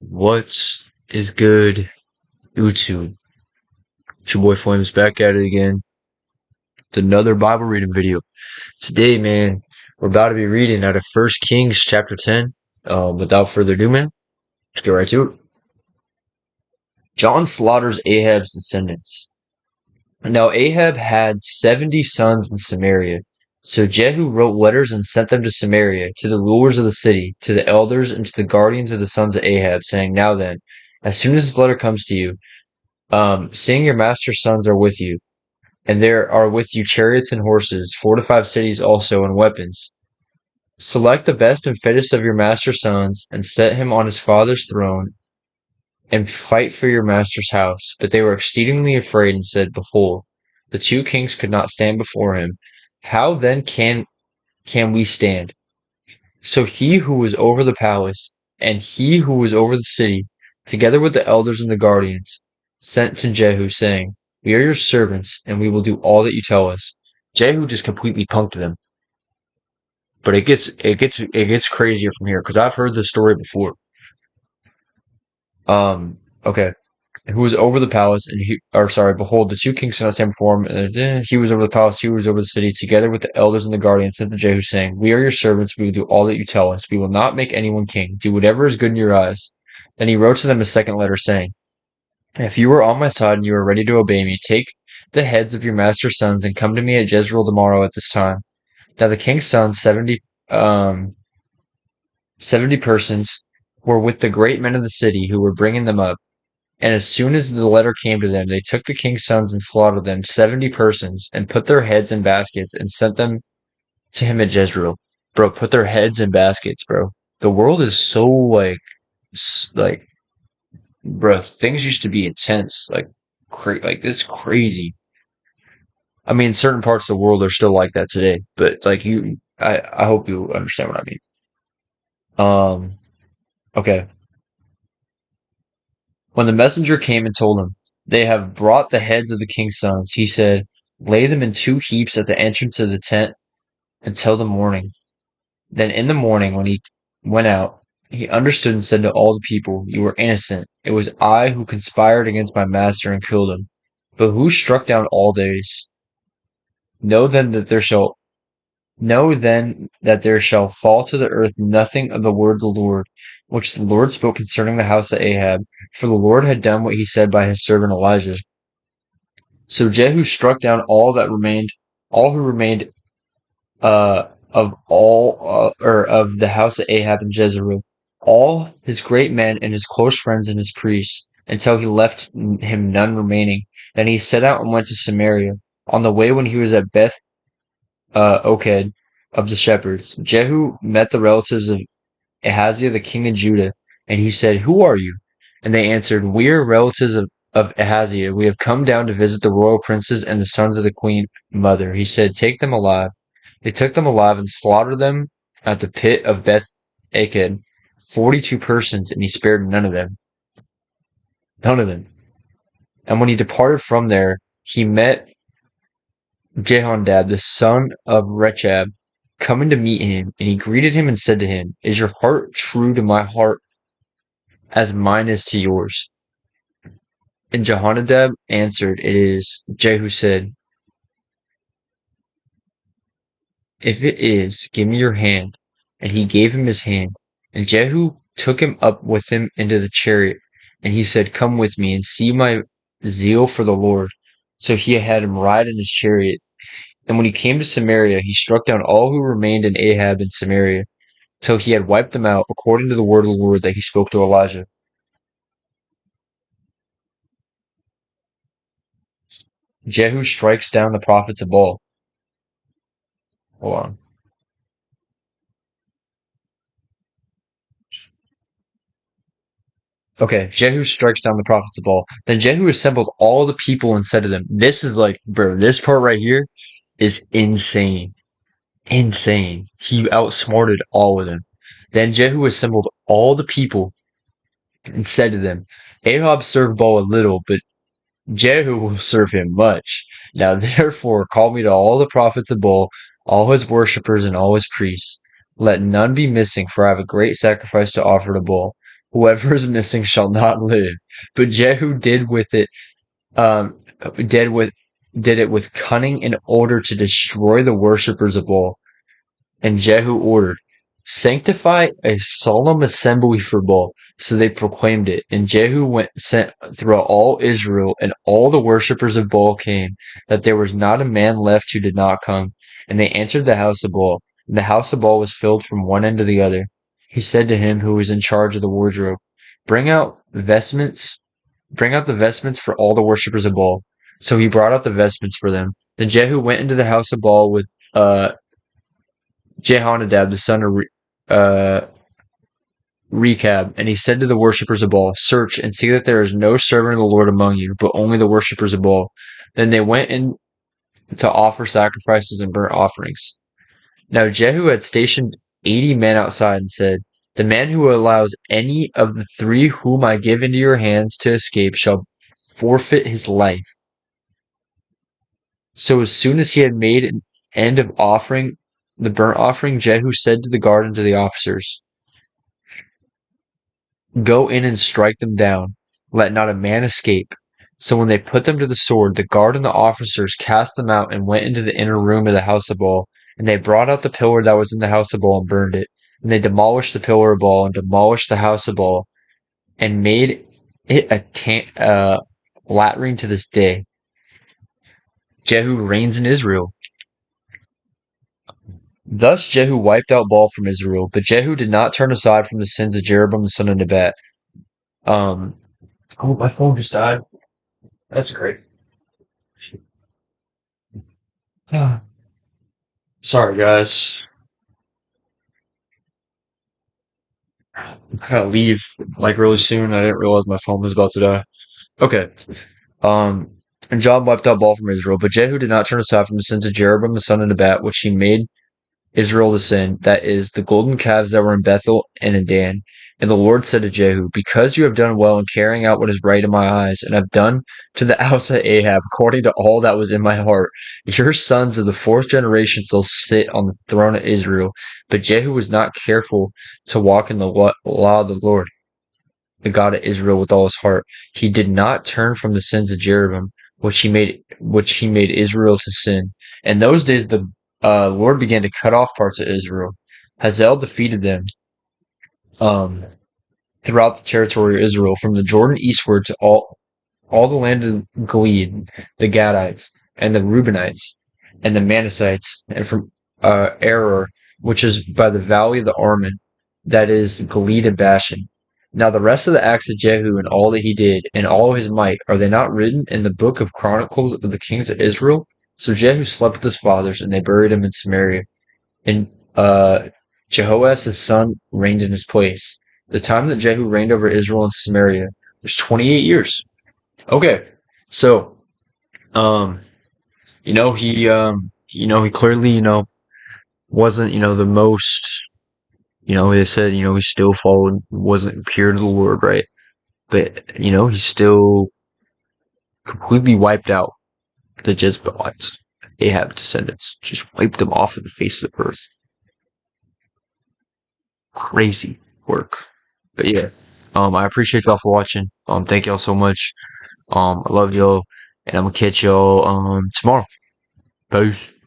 What is good, YouTube? It's your boy Flames back at it again with another Bible reading video. Today, man, we're about to be reading out of First Kings chapter 10. Without further ado, man, let's get right to it. John slaughters Ahab's descendants. Now Ahab had 70 sons in Samaria. So Jehu wrote letters and sent them to Samaria, to the rulers of the city, to the elders, and to the guardians of the sons of Ahab, saying, Now then, as soon as this letter comes to you, seeing your master's sons are with you, and there are with you chariots and horses, 4 to 5 cities also, and weapons. Select the best and fittest of your master's sons, and set him on his father's throne, and fight for your master's house. But they were exceedingly afraid, and said, Behold, the 2 kings could not stand before him. How then can we stand? So he who was over the palace, and he who was over the city, together with the elders and the guardians, sent to Jehu, saying, We are your servants, and we will do all that you tell us. Jehu just completely punked them. But it gets crazier from here, because I've heard this story before. Okay. Who was over the palace, behold, the 2 kings cannot stand before him, and he was over the palace, he was over the city, together with the elders and the guardians, sent to Jehu, saying, We are your servants, we will do all that you tell us. We will not make anyone king. Do whatever is good in your eyes. Then he wrote to them a second letter, saying, If you are on my side and you are ready to obey me, take the heads of your master's sons and come to me at Jezreel tomorrow at this time. Now the king's sons, 70 persons, were with the great men of the city who were bringing them up. And as soon as the letter came to them, they took the king's sons and slaughtered them, 70 persons, and put their heads in baskets and sent them to him at Jezreel. Bro, put their heads in baskets, bro. The world is so like, bro, things used to be intense, like this crazy. I mean, certain parts of the world are still like that today, but like I hope you understand what I mean. Um, okay. When the messenger came and told him, They have brought the heads of the king's sons, he said, Lay them in 2 heaps at the entrance of the tent until the morning. Then in the morning, when he went out, he understood and said to all the people, You were innocent. It was I who conspired against my master and killed him. But who struck down all these? Know then that there shall Know then that there shall fall to the earth nothing of the word of the Lord, which the Lord spoke concerning the house of Ahab, for the Lord had done what he said by his servant Elijah. So Jehu struck down all who remained of the house of Ahab in Jezreel, all his great men and his close friends and his priests, until he left him none remaining. Then he set out and went to Samaria. On the way, when he was at Beth Oked of the shepherds, Jehu met the relatives of Ahaziah the king of Judah, and he said, Who are you? And they answered, We are relatives of Ahaziah. We have come down to visit the royal princes and the sons of the queen mother. He said, Take them alive. They took them alive and slaughtered them at the pit of Beth Aked, 42 persons, and he spared none of them. None of them. And when he departed from there, he met Jehonadab, the son of Rechab, coming to meet him, and he greeted him and said to him, Is your heart true to my heart as mine is to yours? And Jehonadab answered, It is. Jehu said, If it is, give me your hand. And he gave him his hand. And Jehu took him up with him into the chariot. And he said, Come with me and see my zeal for the Lord. So he had him ride in his chariot. And when he came to Samaria, he struck down all who remained in Ahab in Samaria, till he had wiped them out, according to the word of the Lord that he spoke to Elijah. Jehu strikes down the prophets of Baal. Hold on. Okay, Jehu strikes down the prophets of Baal. Then Jehu assembled all the people and said to them, This is like, bro, this part right here is insane. Insane. He outsmarted all of them. Then Jehu assembled all the people and said to them, Ahab served Baal a little, but Jehu will serve him much. Now therefore call me to all the prophets of Baal, all his worshippers and all his priests. Let none be missing, for I have a great sacrifice to offer to Baal. Whoever is missing shall not live. But Jehu um, did with did it with cunning in order to destroy the worshippers of Baal. And Jehu ordered, "Sanctify a solemn assembly for Baal." So they proclaimed it. And Jehu sent throughout all Israel, and all the worshippers of Baal came, that there was not a man left who did not come. And they entered the house of Baal. And the house of Baal was filled from one end to the other. He said to him who was in charge of the wardrobe, "Bring out vestments, bring out the vestments for all the worshippers of Baal." So he brought out the vestments for them. Then Jehu went into the house of Baal with uh, Jehonadab, the son of Rechab, and he said to the worshippers of Baal, "Search and see that there is no servant of the Lord among you, but only the worshippers of Baal." Then they went in to offer sacrifices and burnt offerings. Now Jehu had stationed 80 men outside and said, "The man who allows any of the three whom I give into your hands to escape shall forfeit his life." So as soon as he had made an end of offering the burnt offering, Jehu said to the guard and to the officers, "Go in and strike them down. Let not a man escape." So when they put them to the sword, the guard and the officers cast them out and went into the inner room of the house of Baal. And they brought out the pillar that was in the house of Baal and burned it. And they demolished the pillar of Baal and demolished the house of Baal and made it a latrine to this day. Jehu reigns in Israel. Thus Jehu wiped out Baal from Israel, but Jehu did not turn aside from the sins of Jeroboam the son of Nebat. Um, oh, my phone just died. That's great. Sorry, guys. I gotta leave like really soon. I didn't realize my phone was about to die. Okay. Um, and Job wiped out Baal from Israel, but Jehu did not turn aside from the sins of Jeroboam the son of Nebat, which he made Israel to sin, that is, the golden calves that were in Bethel and in Dan. And the Lord said to Jehu, "Because you have done well in carrying out what is right in my eyes, and have done to the house of Ahab according to all that was in my heart, your sons of the fourth generation shall sit on the throne of Israel." But Jehu was not careful to walk in the law of the Lord, the God of Israel, with all his heart. He did not turn from the sins of Jeroboam, which he made Israel to sin. In those days, the Lord began to cut off parts of Israel. Hazael defeated them um, throughout the territory of Israel, from the Jordan eastward to all the land of Gilead, the Gadites, and the Reubenites, and the Manassites, and from Aroer, which is by the valley of the Arnon, that is Gilead and Bashan. Now the rest of the acts of Jehu and all that he did, and all his might, are they not written in the book of Chronicles of the kings of Israel? So Jehu slept with his fathers, and they buried him in Samaria. And Jehoash his son reigned in his place. The time that Jehu reigned over Israel and Samaria was 28 years. Okay, so um, he clearly wasn't the most. They said he still followed, wasn't pure to the Lord, right? But he still completely wiped out the Jezebelites, Ahab descendants, just wiped them off of the face of the earth. Crazy work. But yeah, I appreciate y'all for watching. Thank y'all so much. I love y'all, and I'm gonna catch y'all tomorrow. Peace.